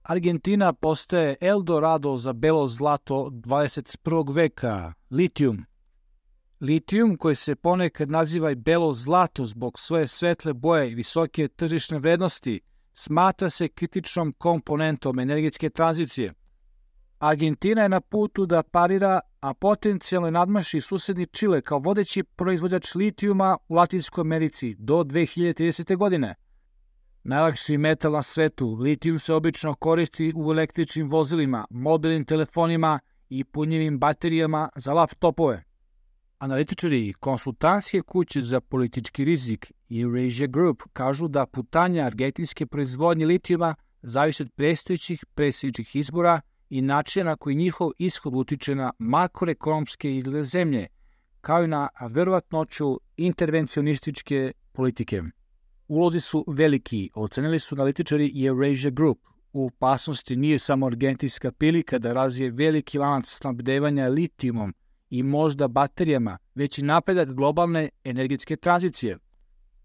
Argentina postaje Eldorado za belo zlato 21. veka, litijum. Litijum, koji se ponekad naziva i belo zlato zbog svoje svetle boje i visoke tržišne vrednosti, smatra se kritičnom komponentom energetske tranzicije. Argentina je na putu da parira, a potencijalno nadmaši susedni Čile kao vodeći proizvođač litijuma u Latinskoj Americi do 2030. godine. Najlakši metal na svetu, litijum se obično koristi u električnim vozilima, mobilnim telefonima i punjivim baterijama za laptopove. Analitičari i konsultantske kuće za politički rizik Eurasia Group kažu da putanja argentinske proizvodnje litijuma zavisi od predstojećih predsjedničkih izbora i načina na koji njihov ishod utiče na makroekonomske izglede zemlje, kao i na verovatnoću intervencionističke politike. Ulozi su veliki, ocenili su analitičari Eurasia Group. U opasnosti nije samo argentinska prilika da razvije veliki lanac snabdevanja litijumom i možda baterijama, već i napredak globalne energetske tranzicije.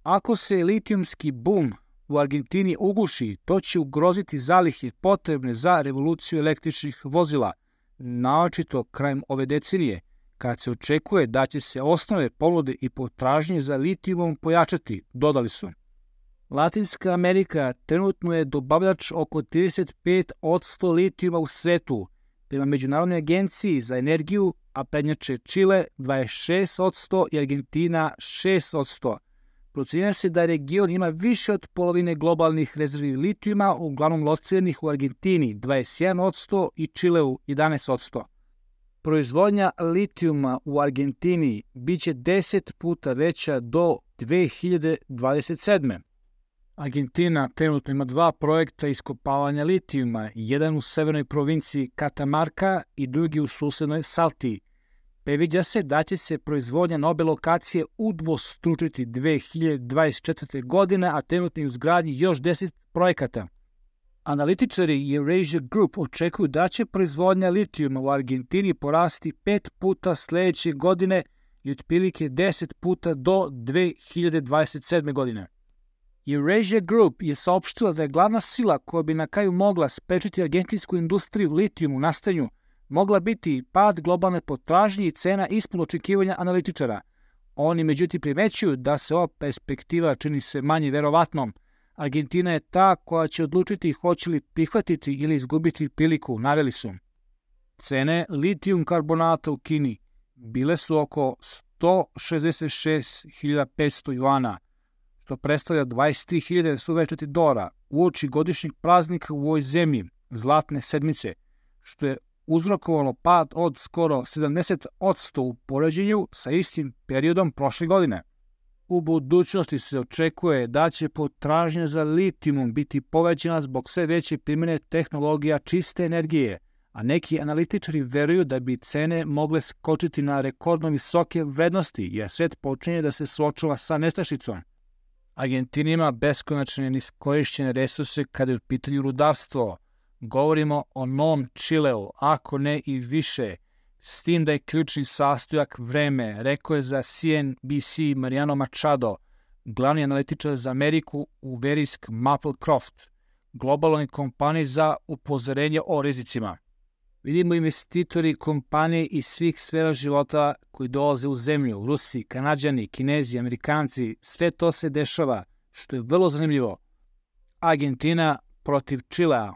Ako se litijumski bum u Argentini uguši, to će ugroziti zalihe potrebne za revoluciju električnih vozila, naročito krajem ove decenije, kad se očekuje da će se osnove ponude i potražnje za litijumom pojačati, dodali su. Latinska Amerika trenutno je dobavljač oko 35% litijuma u svetu, prema Međunarodnoj agenciji za energiju, a prednjače Čile 26% i Argentina 6%. Procenjuje se da region ima više od polovine globalnih rezervi litijuma, uglavnom lociranih u Argentini 21% i Čileu 11%. Proizvodnja litijuma u Argentini biće 10 puta veća do 2027. Argentina trenutno ima 2 projekta iskopavanja litijuma, jedan u severnoj provinciji Catamarca i drugi u susednoj Salti. Predviđa se da će se proizvodnja na obe lokacije udvostručiti 2024. godine, a trenutno je u izgradnji još 10 projekata. Analitičari Eurasia Group očekuju da će proizvodnja litijuma u Argentini porasti 5 puta sljedeće godine i otprilike 10 puta do 2027. godine. Eurasia Group je saopštila da je glavna sila koja bi na kraju mogla sprečiti argentinsku industriju litijuma u nastanju mogla biti pad globalne potražnje i cena ispod očekivanja analitičara. Oni međutim primećuju da se ova perspektiva čini se manje verovatnom. Argentina je ta koja će odlučiti hoće li prihvatiti ili izgubiti priliku, naveli su. Cene litijum karbonata u Kini bile su oko 166.500 juana, što predstavlja 23.000 $, uoči godišnjeg praznika u ovoj zemlji, Zlatne sedmice, što je uzrokovalo pad od skoro 70% u poređenju sa istim periodom prošle godine. U budućnosti se očekuje da će potražnja za litijumom biti povećana zbog sve veće primjene tehnologija čiste energije, a neki analitičari veruju da bi cene mogle skočiti na rekordno visoke vrednosti jer svet počinje da se suočava sa nestašicom. Argentina ima beskonačne neiskorišćene resurse kada je u pitanju rudarstvo. Govorimo o novom Čileu, ako ne i više, s tim da je ključni sastojak vreme, rekao je za CNBC Mariano Machado, glavni analitičar za Ameriku u Verisk Maplecroft, globalnoj kompaniji za upozorenje o rizicima. Vidimo investitori kompanije iz svih sfera života koji dolaze u zemlju, Rusi, Kanađani, Kinezi, Amerikanci, sve to se dešava, što je vrlo zanimljivo. Argentina protiv Čilea.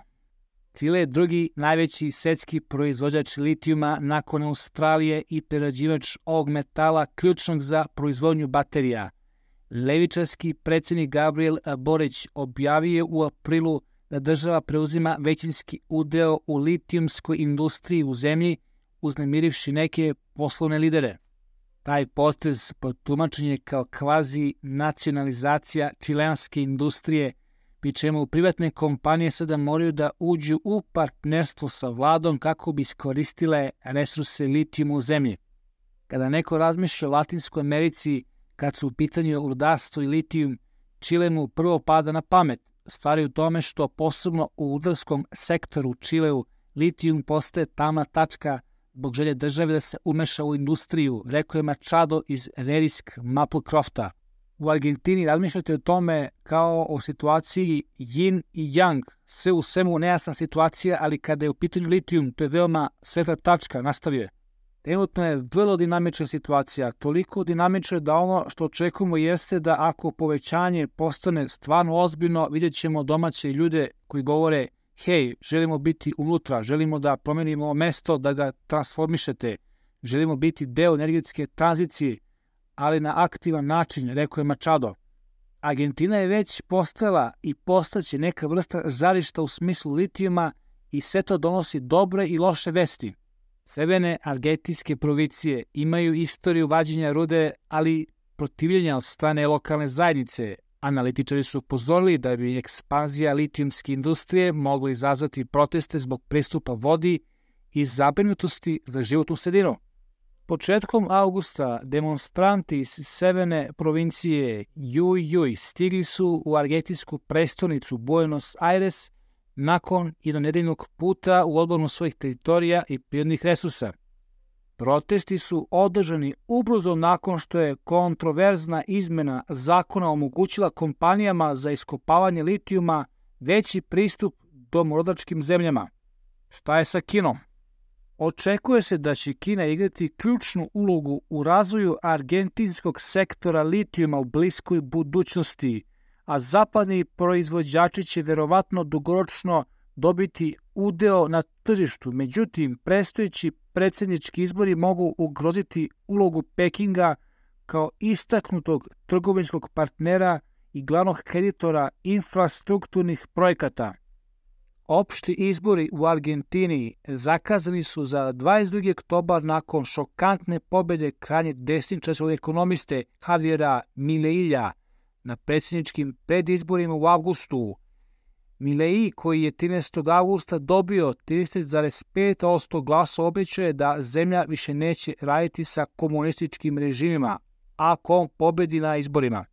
Čile je drugi najveći svetski proizvođač litijuma nakon Australije i prerađivač ovog metala ključnog za proizvodnju baterija. Levičarski predsjednik Gabriel Borić objavio je u aprilu da država preuzima većinski udeo u litijumskoj industriji u zemlji, uznemirivši neke poslovne lidere. Taj potez protumačen je kao kvazi nacionalizacija čileanske industrije, pri čemu privatne kompanije sada moraju da uđu u partnerstvo sa vladom kako bi iskoristile resurse litijuma u zemlji. Kada neko razmišlja o Latinskoj Americi, kad su u pitanju rudarstvo i litijum, Čile mu prvo pada na pamet. Stvar je u tome što posebno u rudarskom sektoru Čileu litijum postaje tamna tačka zbog želje države da se umeša u industriju, rekao je Machado iz Verisk Maplecrofta. u Argentini razmišljate o tome kao o situaciji yin i yang, sve u svemu nejasna situacija, ali kada je u pitanju litijum, to je veoma svetla tačka, nastavio je. Trenutno je vrlo dinamična situacija, toliko dinamična da ono što očekujemo jeste da ako povećanje postane stvarno ozbiljno, vidjet ćemo domaće ljude koji govore hej, želimo biti unutra, želimo da promenimo mesto, da ga transformišete, želimo biti deo energetske tranzicije, ali na aktivan način, rekao je Machado. Argentina je već postala i postaće neka vrsta žarišta u smislu litijuma i sve to donosi dobre i loše vesti. Severne argentinske provincije imaju istoriju vađenja rude, ali protivljenja od strane lokalne zajednice. Analitičari su upozorili da bi ekspanzija litijumske industrije mogla izazvati proteste zbog pristupa vodi i zabrinutosti za životnu sredinu. Početkom avgusta demonstranti iz severne provincije Jujuy stigli su u argentinsku prestonicu Buenos Aires nakon jednonedeljnog puta u odbranu svojih teritorija i prirodnih resursa. Protesti su održani ubrzo nakon što je kontroverzna izmena zakona omogućila kompanijama za iskopavanje litijuma veći pristup domorodačkim zemljama. Šta je sa Kinom? Očekuje se da će Kina igrati ključnu ulogu u razvoju argentinskog sektora litijuma u bliskoj budućnosti, a zapadni proizvođači će verovatno dugoročno dobiti udeo na tržištu. Međutim, predstojeći predsjednički izbori mogu ugroziti ulogu Pekinga kao istaknutog trgovinskog partnera i glavnog kreditora infrastrukturnih projekata. Opšti izbori u Argentini zakazani su za 22. oktobar nakon šokantne pobjede krajnje desničarskog ekonomiste Javiera Mileija na predsjedničkim predizborima u avgustu. Milei, koji je 13. avgusta dobio 30,5% glasova, obećao da zemlja više neće raditi sa komunističkim režimima, ako on pobedi na izborima.